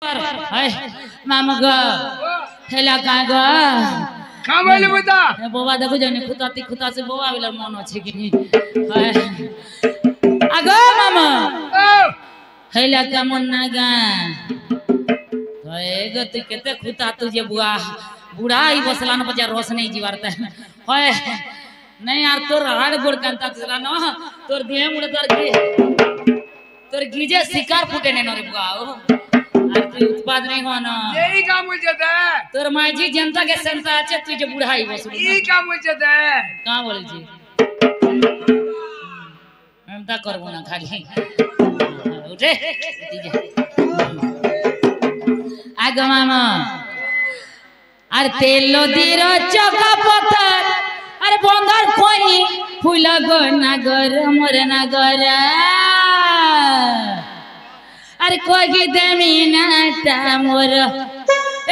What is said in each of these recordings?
पर है मामा ग हेला का ग का बोले बता बोबा देखो जने खुता से बोबा वाला मन अछि कि नहीं है आगो मामा हेला का मन ना गा तो एगो तू केते खुता तुझे बुआ बुढ़ा ही बसलान बजा रोस नहीं जीवारता है नहीं यार तोर हाड़ गोड़ कांता चला न तोर देह मुड़े तोर गीजे शिकार फुटे ने रे बुआ आर तू उत्पाद नहीं हो ना यही काम मुझे दे तोर माजी जनता के संता আছে তুই যে বুড়াই বসলি यही काम मुझे दे का बोले जी हम ता करबो ना खाली उठे आगो मामा আর তেল দির চকা পথর আর বন্ধর কই ফুল গো নাগর মোর নাগর আর কই দেমি নাটা মোর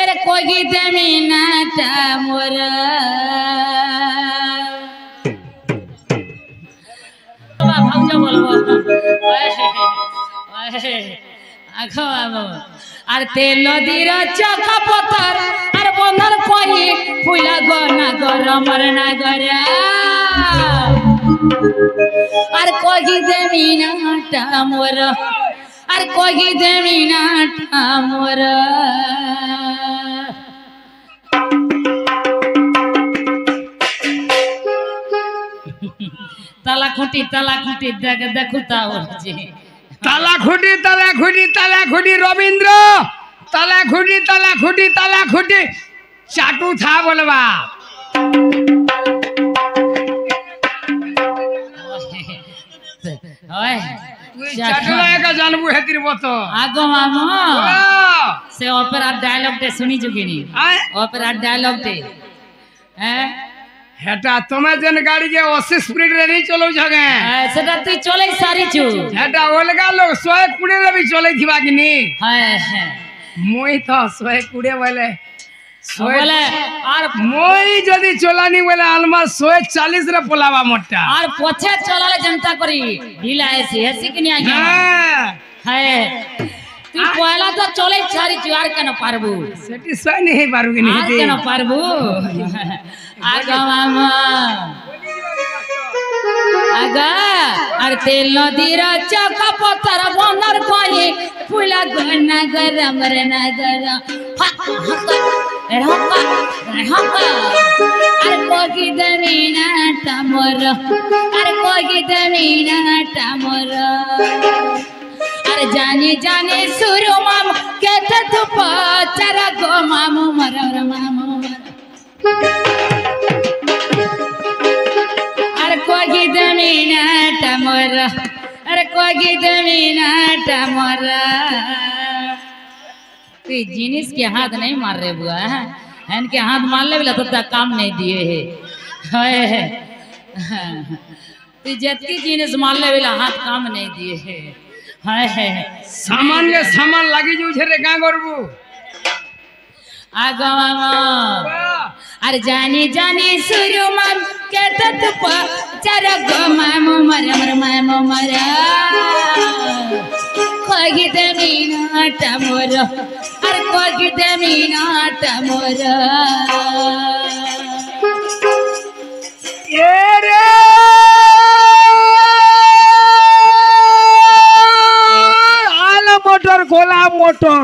আরে কই দেমি নাটা মোর বাবা ভাউজা বলবো আখো বাবা আর তেল দির চকা পথর আর বন্ধর কই ফুল গো নাগর মোর নাগর আর কই দেমি নাটা মোর আর কই দেমি নাটা মোর তালা খুঁটি দেখুতা হচ্ছে ताला खुटी रविंद्र ताला खुटी चाटू था बोलवा ओए चाटू का जानबू है तेरे बतो आगो मामो से ओपेरा डायलॉग ते सुनी चुकीनी ओपेरा डायलॉग ते हैं हेटा तुम्हें जन गाड़ी के 80 स्पीड रे नहीं चलो जगे सेटा तू चले सारी छु हेटा ओलगा लोग 100 कुड़े रे भी चले थिबा कि नी है मोई तो 100 कुड़े वाले बोले और मोई जदी चलानी बोले अलमा 140 रे पोलावा मोटा और पछे चलाले जनता करी ढीला ऐसी कि नहीं आ गया है तू पहला तो चले सारी छु यार केन पारबू सेटिस्फाई नहीं पारबू कि नहीं केन पारबू आगा मामा आगा আর তেল নদীর চকা পথর বন্দর কই ফুলা গনা গরম রে নগর আর কোগি দমিনা টামর আর কোগি দমিনা টামর আর জানি জানি সুরু মাম কেতে তু পচর গো মামু মরর মামু कोगी दमीना टमर अरे कोगी दमीना टमर तू जिनिस के हाथ नहीं मार रहे बुआ इनके हाथ मार ले तो काम नहीं दिए है तू जतकी जिनिस मार ले हाथ काम नहीं दिए है सामान लगी जो रे का करबू आगो मामा अरे जानी जानी सुरु मन के तत प चर गो मामू मर मामू मर कोगी दमीना टमोर अरे कोगी दमीना टमोर ये रे आला मोटर गोला मोटर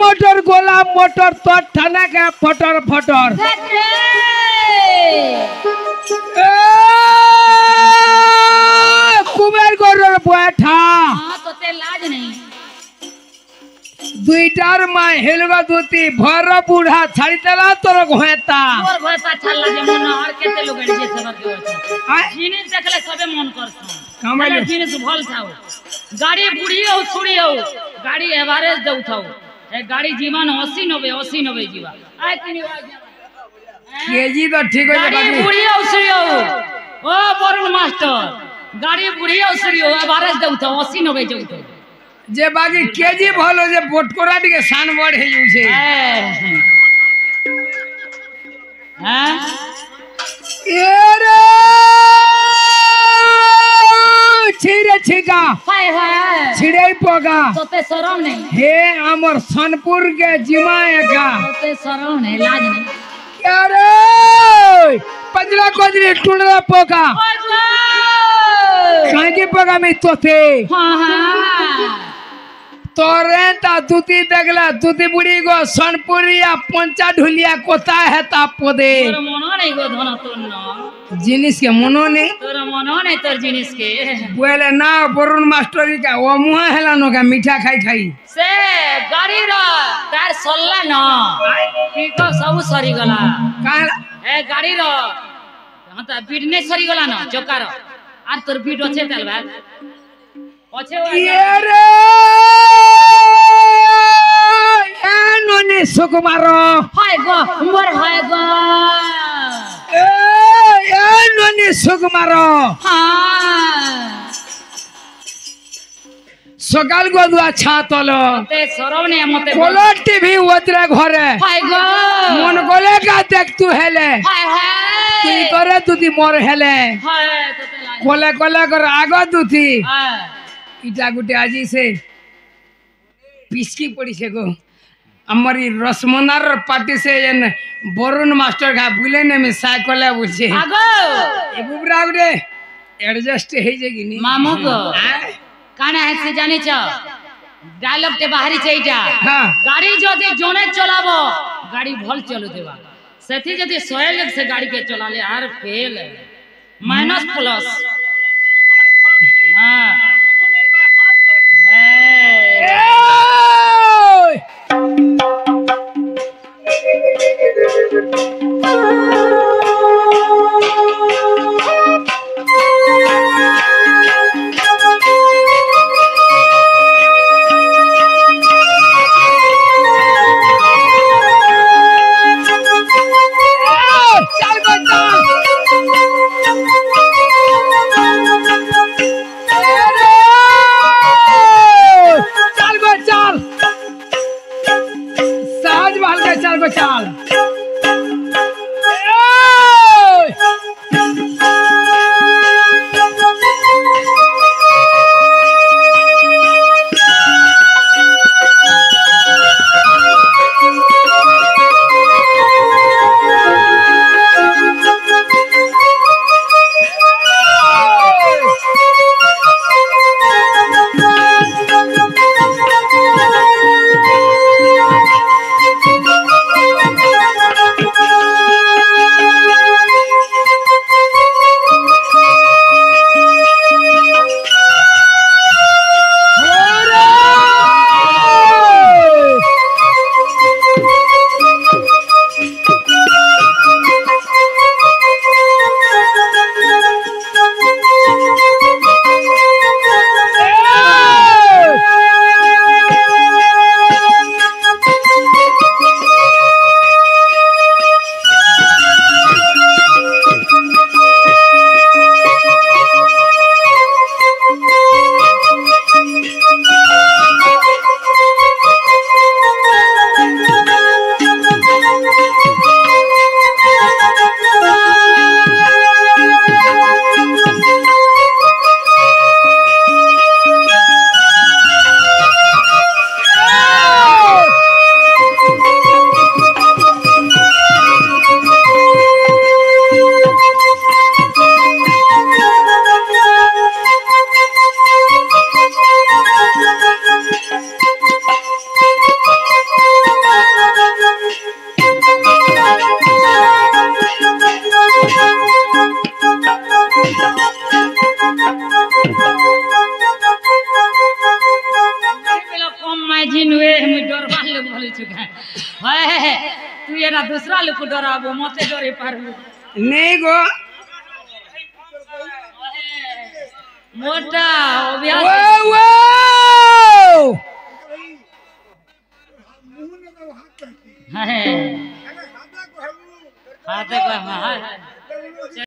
मोटर गोला मोटर तो ठाना का फटर फटर कुमार गोर बैठा तो ते लाज नहीं दुईटार मां हेलवा दूती भर बूढ़ा छाड़ी देला तोर घोएता और घोएता छल्ला जे मन और केते लोग जे सबर के जिनिस देखले सबे मन करछ कमाले जिनिस भल थाओ गाड़ी बुढ़ी हो छुड़ी हो गाड़ी एवरेज दउ थाओ ए गाड़ी जीवन 80 90 जीवा आय किनी केजी तो ठीक हो गाड़ी बुढ़ी हो छुड़ी हो ओ वरुण मास्टर गाड़ी बुढ़ी हो छुड़ी हो एवरेज दउ थाओ 80 90 जाउ थाओ जे बाकी केजी भलो जे बोटकोरा के शान बढ़ हे जउ छे हैं ए रे छिड़े पगा তোতে শরম নেই हे हमर सोनपुर के जिमा एका তোতে শরম নেই লাজ নেই क्या रे पंजरा कोदरी टुंडरा पगा काहे के पगा में तोते হ্যাঁ হ্যাঁ तोरे ता दूती देखला दूती बुढ़ी गो सोनपुरिया पंचा ढुलिया कोता है ता पदे তোর মনো নেই গো ধন তোর ন जिनिस के मनो ने তোর মনো নেই তোর জিনিসকে बोले ना बरुण मास्टरी का ओ मुहा हेलानो का मीठा खाई खाई সে গাড়ির তার সল্লা ন ঠিক সবু সরি গলা का এ গাড়ির হ্যাঁ তা বিড নে সরি গলা ন চকার আর তোর বিড আছে তেল ভাই আছে ये रे ए नोनी सुकुमारो হয় গো মোর হয় গো ए नोनी सुकुमारो হ্যাঁ सकाल को दुआ छातलो তে শরম নেই মতে कोलो टीवी ओतरे घरे হয় গো मन कोले का देख तू हेले হয় হয় তুই করে তুই মোর হেলে হয় তোতে লাজ কোলে কোলে করে আগ দুতি হ্যাঁ ইটা গুটে আজি সে পিসকি পড়িছে গো আমারি রসমনার পার্টি সে এন বরুণ মাস্টার ঘা বুলে নেমে সাইকেলে বলছে আগো এ বুবরা গুটে এডজাস্ট হই যে কিনি মামু গো হ্যাঁ কানা হেসে জানিছ ডায়লগটে বাহারিছে এইটা হ্যাঁ গাড়ি যদি জনে চলাবো গাড়ি ভাল চলু দেবা সেথি যদি 100 লাখ সে গাড়ি কে চলালে আর ফেল মাইনাস প্লাস হ্যাঁ এ चल गो चल चल गो चल सहज भाल के चल गो चल दूसरा लोग डराबो मते डरे पारबो नहीं गो मोटा अभ्यास वो वो है हाथ को हाय हाय